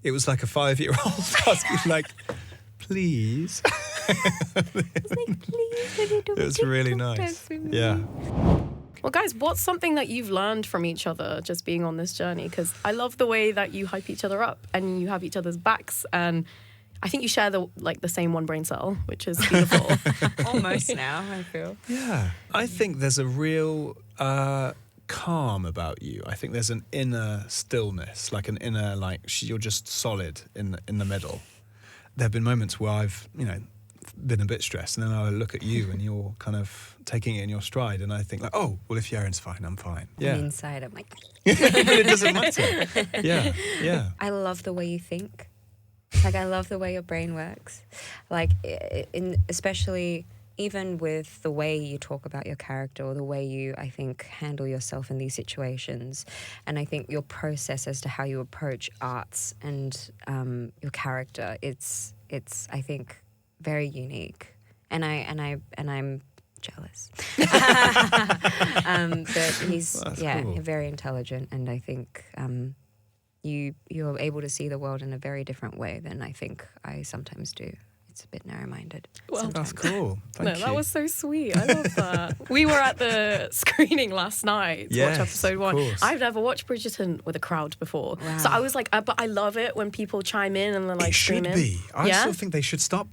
it was like a 5-year-old asking, like, please. It was really nice. Yeah. Well, guys, what's something that you've learned from each other just being on this journey? Because I love the way that you hype each other up and you have each other's backs, and I think you share the same one brain cell, which is beautiful. Almost now, I feel. Yeah. I think there's a real calm about you. I think there's an inner stillness, like an inner, like you're just solid in the middle. There have been moments where I've, been a bit stressed, and then I look at you and you're kind of taking it in your stride, and I think like, oh, well, if Yaren's fine, I'm fine. Yeah. And inside, I'm like... But it doesn't matter. Yeah. I love the way you think. Like, I love the way your brain works. Like, especially even with the way you talk about your character or the way you, I think, handle yourself in these situations. And I think your process as to how you approach arts and your character, it's I think, very unique. And I'm jealous. But he's cool. very intelligent, and I think you're able to see the world in a very different way than I think I sometimes do. It's a bit narrow-minded. Well, sometimes. That's cool. Thank you. That was so sweet. I love that. We were at the screening last night to watch episode 1. I've never watched Bridgerton with a crowd before. Wow. So I was like, but I love it when people chime in and they're like, it should screaming. be. I still think they should stop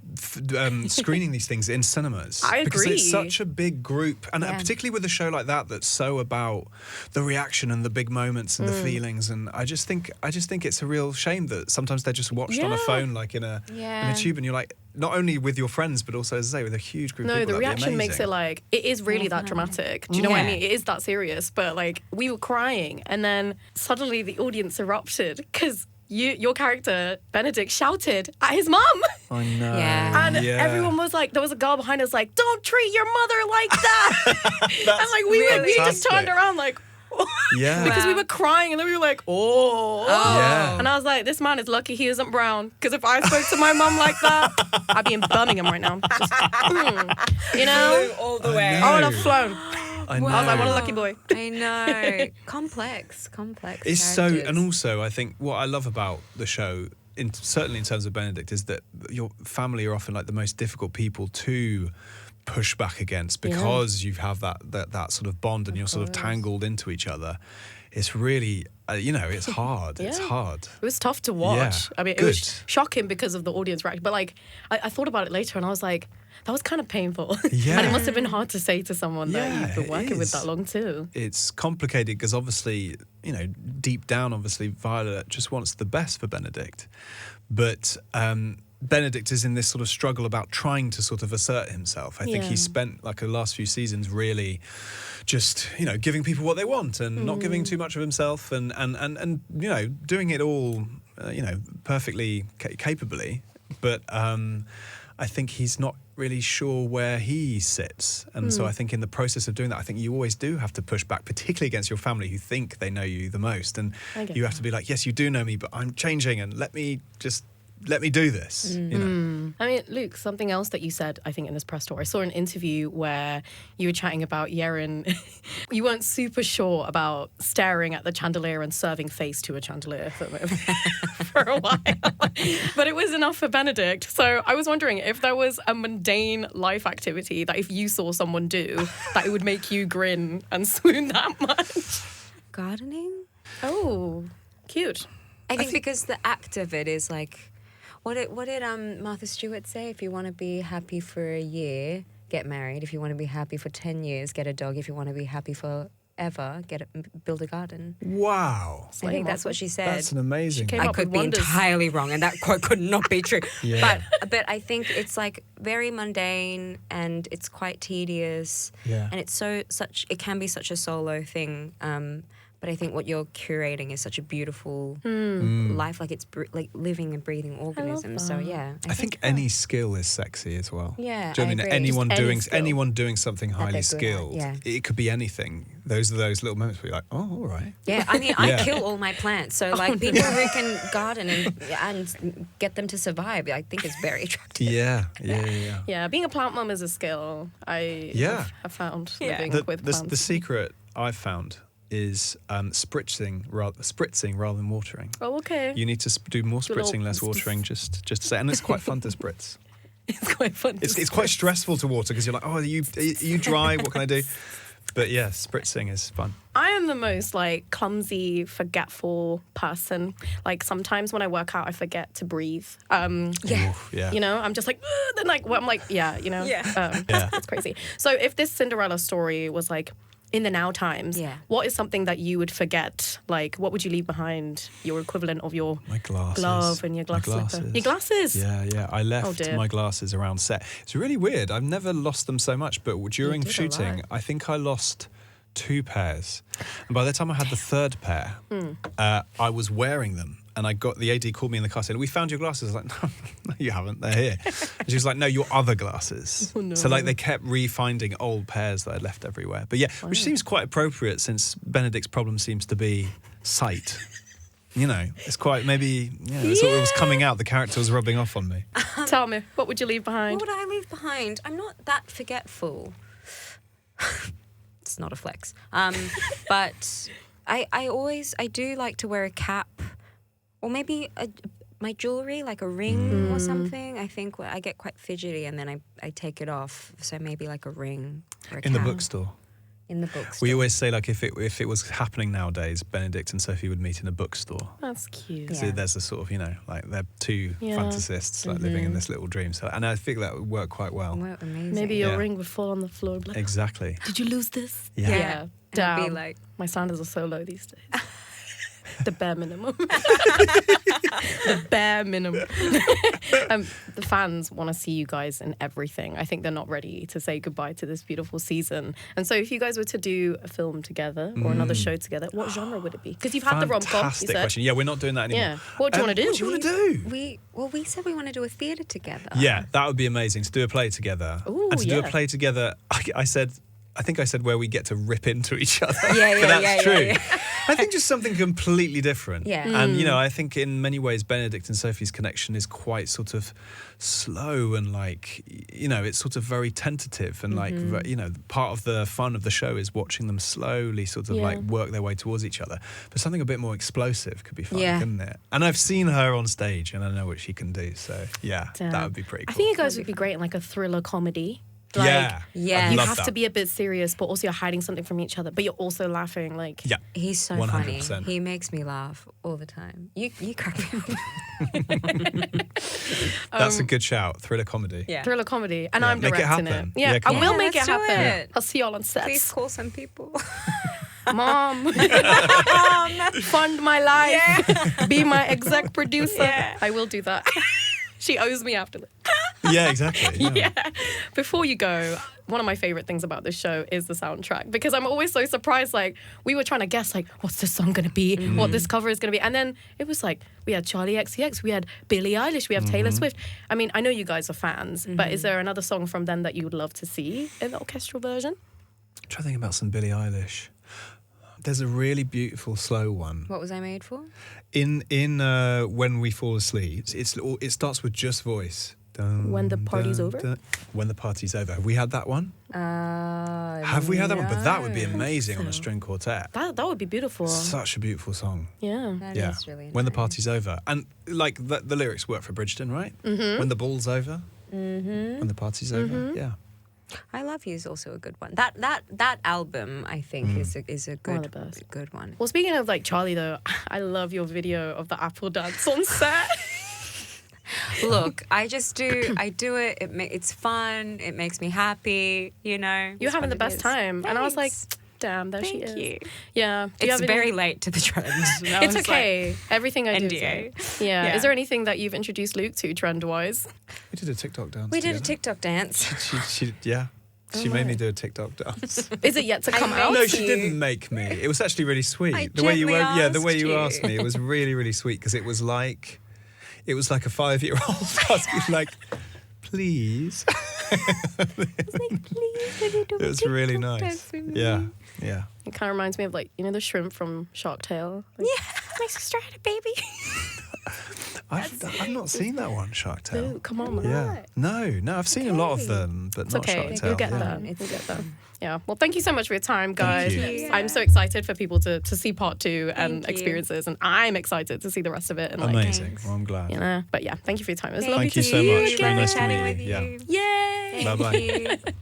screening these things in cinemas. I Because agree. it's such a big group. And particularly with a show like that that's so about the reaction and the big moments and the feelings. And I just think it's a real shame that sometimes they're just watched on a phone, like in a tube, and you're like, not only with your friends, but also, as I say, with a huge group of people. No, the that'd be reaction makes it amazing. like, it is really that dramatic. Do you know what I mean? It is that serious. But like, we were crying, and then suddenly the audience erupted because your character, Benedict, shouted at his mum. I know. Yeah. And everyone was like, there was a girl behind us like, don't treat your mother like that. And like, we just turned around like, Yeah. because we were crying, and then we were like, oh. Yeah. And I was like, this man is lucky he isn't brown. Because if I spoke to my mum like that, I'd be in Birmingham right now. Just, all the way. I would have flown. I know. I was like, what a lucky boy. I know. Complex. It's so, characters. and also I think what I love about the show, certainly in terms of Benedict, is that your family are often like the most difficult people to push back against, because you have that sort of bond, and you're sort of tangled into each other. It's really, it's hard. It's hard. It was tough to watch. Yeah, I mean, it was shocking because of the audience reaction. But like, I thought about it later, and I was like, that was kind of painful. Yeah. And it must have been hard to say to someone that you've been working with that long too. It's complicated because obviously, deep down, obviously, Violet just wants the best for Benedict. But Benedict is in this sort of struggle about trying to sort of assert himself. I think he spent like the last few seasons really just, giving people what they want and not giving too much of himself and doing it all, perfectly capably. But I think he's not really sure where he sits. And so I think in the process of doing that, I think you always do have to push back, particularly against your family who think they know you the most. And you have to be like, yes, you do know me, but I'm changing, and let me do this. I mean, Luke, something else that you said, I think, in this press tour, I saw an interview where you were chatting about Yeren. You weren't super sure about staring at the chandelier and serving face to a chandelier for a while. But it was enough for Benedict. So I was wondering if there was a mundane life activity that if you saw someone do, that it would make you grin and swoon that much. Gardening? Oh, cute. I think because the act of it is like, what did Martha Stewart say? If you want to be happy for a year, get married. If you want to be happy for 10 years, get a dog. If you want to be happy forever, build a garden. Wow. I think that's what she said. That's an amazing came one. up I could with be wonders. entirely wrong, and that quote could not be true. Yeah. But I think it's like very mundane, and it's quite tedious. Yeah. And it can be such a solo thing. But I think what you're curating is such a beautiful life, like it's like living and breathing organisms. So yeah, I think any skill is sexy as well. Yeah, Do you know what I mean? agree. Anyone doing something highly they're good at, skilled. yeah. It could be anything. Those are those little moments where you're like, oh, all right. Yeah, I mean, I kill all my plants. So like people who can garden and get them to survive, I think is very attractive. Yeah. Yeah, being a plant mum is a skill I have found living with plants. The secret I've found is spritzing rather than watering. Oh, okay. You need to do more Do a little spritzing, less watering, just to say. And it's quite fun to spritz. It's quite fun. It's quite stressful to water because you're like, oh, are you dry? What can I do? But yeah, spritzing is fun. I am the most like clumsy, forgetful person. Like sometimes when I work out, I forget to breathe. Oof, yeah. You know, I'm just like, "Ugh," then like, well, I'm like, yeah, you know, Yeah. It's crazy. So if this Cinderella story was like in the now times, Yeah. what is something that you would forget? Like, what would you leave behind? Your equivalent of your My glasses. glove and your My glass slipper. glasses. Your glasses. Yeah. I left dear. my glasses around set. It's really weird. I've never lost them so much, but during did a shooting, lot. I think I lost 2 pairs. And by the time I had the 3rd pair, I was wearing them. And the AD called me in the car saying, we found your glasses. I was like, no, you haven't. They're here. And she was like, no, your other glasses. Oh, no. So like they kept re-finding old pairs that I'd left everywhere. But yeah, which seems quite appropriate since Benedict's problem seems to be sight. You know, it's quite, maybe, that's what was coming out. The character was rubbing off on me. Tell me, what would you leave behind? What would I leave behind? I'm not that forgetful. It's not a flex. But I do like to wear a cap, or maybe my jewelry, like a ring or something. I think I get quite fidgety and then I take it off. So maybe like a ring or a In the cap. bookstore. In the bookstore. We always say, like, if it was happening nowadays, Benedict and Sophie would meet in a bookstore. That's cute. Yeah. So there's a sort of, like, they're 2 Yeah. fantasists, like, living in this little dream. So, and I think that would work quite well. Well, amazing. Maybe your Yeah. ring would fall on the floor. and be like, Exactly. did you lose this? Yeah. Yeah. And it'd be Damn. like, My standards are so low these days. The bare minimum. The bare minimum. The fans want to see you guys in everything. I think they're not ready to say goodbye to this beautiful season. And so if you guys were to do a film together or another show together, what genre would it be? Because you've had the rom-com, you Fantastic said. question. Yeah, we're not doing that anymore. Yeah. What do you want to do? What do you want to do? we said we want to do a theatre together. Yeah, that would be amazing to do a play together. Ooh, and to do yeah. a play together, I think I said where we get to rip into each other. Yeah, but that's yeah, true. yeah. I think just something completely different. Yeah. And, I think in many ways, Benedict and Sophie's connection is quite sort of slow and like, it's sort of very tentative. And like, part of the fun of the show is watching them slowly sort of Yeah. like work their way towards each other. But something a bit more explosive could be fun, Yeah. couldn't it? And I've seen her on stage and I know what she can do. So, yeah, Damn. that would be pretty cool. I think you guys would be great in like a thriller comedy. yeah. Yeah. I'd You love have that. to be a bit serious, but also you're hiding something from each other, but you're also laughing. Like, Yeah. He's so 100%. funny. He makes me laugh all the time. You crack me up. That's a good shout. Thriller comedy. Yeah. thriller comedy, and Yeah, I'm make it directing it. happen. Yeah, Yeah, come I on. will Yeah, make it let's do happen. it. I'll see y'all on sets. Please call some people. Mom, fund my life. Be my exec producer. Yeah. I will do that. She owes me after that. Yeah, exactly. Yeah. Yeah. Before you go, one of my favorite things about this show is the soundtrack, because I'm always so surprised. Like, we were trying to guess, like, what's this song going to be? What this cover is going to be? And then it was like, we had Charlie XCX, we had Billie Eilish, we have Taylor Swift. I mean, I know you guys are fans, but is there another song from them that you would love to see in the orchestral version? I'm trying to think about some Billie Eilish. There's a really beautiful slow one. What was I made for? In When We Fall Asleep, it starts with just voice. Dun, When the party's dun, over? dun. When the party's over. Have we had that one? Have we had that one? But that would be amazing on a string quartet. That would be beautiful. Such a beautiful song. Yeah. That Yeah. is really When the nice. party's over. And like the lyrics work for Bridgerton, right? When the ball's over. When the party's over. Yeah. I Love You is also a good one. That album, I think, is a One of good the best. good one. Well, speaking of like Charlie, though, I love your video of the apple dance on set. Look, I do it. It's fun. It makes me happy. You're It's having what the it best is. time. And I was like, Thanks. damn, there she Thank is. you. Yeah. Do you It's have any- very late to the trend. I It's was okay. Everything I do is NDA. late. Yeah. Yeah. Is there anything that you've introduced Luke to trend-wise? We did a TikTok dance. We did a together. TikTok dance. She made me do a TikTok dance. Is it yet to come made out? No, you. she didn't make me. It was actually really sweet. I the way you gently were, the way asked you you. asked me, it was really, really sweet because it was like a 5-year-old asking like, please. It was really nice. Yeah, yeah. It kind of reminds me of like, the shrimp from Shark Tale. Like, Yeah. my sister had a baby. I've not seen that one, Shark Tale. Oh, come on, man. Yeah. No, I've seen a lot of them, but It's not okay. Shark Tale. You'll get yeah. there. It's We'll get there. fun. Yeah. Well, thank you so much for your time, guys. you. I'm so excited for people to see part 2 and Thank you. experiences, and I'm excited to see the rest of it. And like, Amazing. Thanks. Well, I'm glad. you know, but yeah, thank you for your time. It was lovely Thank you to so see much. you Very again. nice to Chatting meet with you. Yeah. you. Yay! Bye-bye. Thank you.